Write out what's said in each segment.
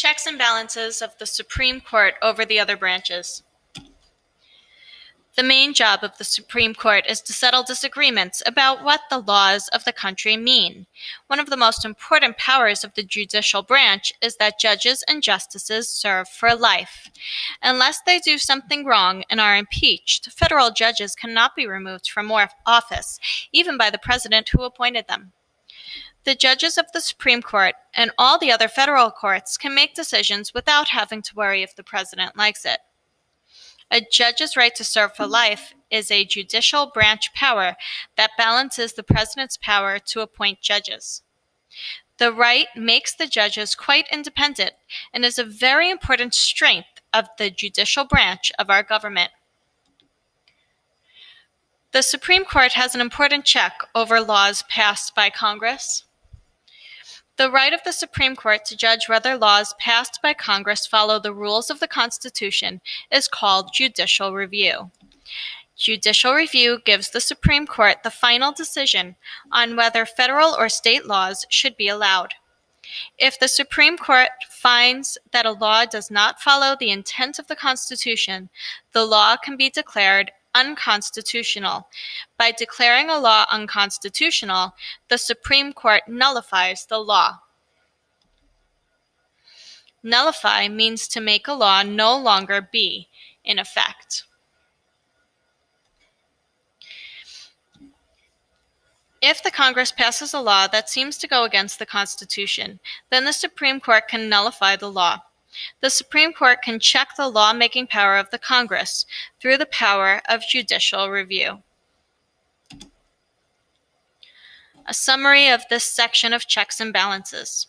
Checks and balances of the Supreme Court over the other branches. The main job of the Supreme Court is to settle disagreements about what the laws of the country mean. One of the most important powers of the judicial branch is that judges and justices serve for life. Unless they do something wrong and are impeached, federal judges cannot be removed from office, even by the president who appointed them. The judges of the Supreme Court and all the other federal courts can make decisions without having to worry if the president likes it. A judge's right to serve for life is a judicial branch power that balances the president's power to appoint judges. The right makes the judges quite independent and is a very important strength of the judicial branch of our government. The Supreme Court has an important check over laws passed by Congress. The right of the Supreme Court to judge whether laws passed by Congress follow the rules of the Constitution is called judicial review. Judicial review gives the Supreme Court the final decision on whether federal or state laws should be allowed. If the Supreme Court finds that a law does not follow the intent of the Constitution, the law can be declared unconstitutional. By declaring a law unconstitutional, the Supreme Court nullifies the law. Nullify means to make a law no longer be in effect. If the Congress passes a law that seems to go against the Constitution, then the Supreme Court can nullify the law. The Supreme Court can check the lawmaking power of the Congress through the power of judicial review. A summary of this section of checks and balances.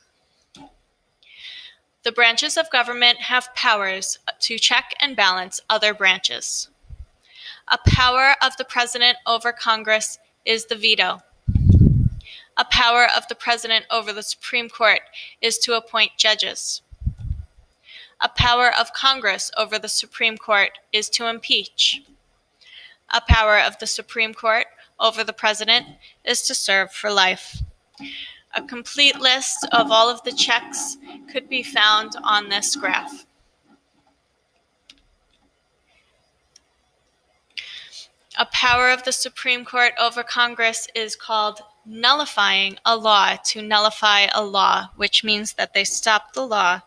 The branches of government have powers to check and balance other branches. A power of the President over Congress is the veto. A power of the President over the Supreme Court is to appoint judges. A power of Congress over the Supreme Court is to impeach. A power of the Supreme Court over the President is to serve for life. A complete list of all of the checks could be found on this graph. A power of the Supreme Court over Congress is called nullifying a law, to nullify a law, which means that they stop the law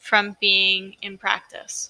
from being in practice.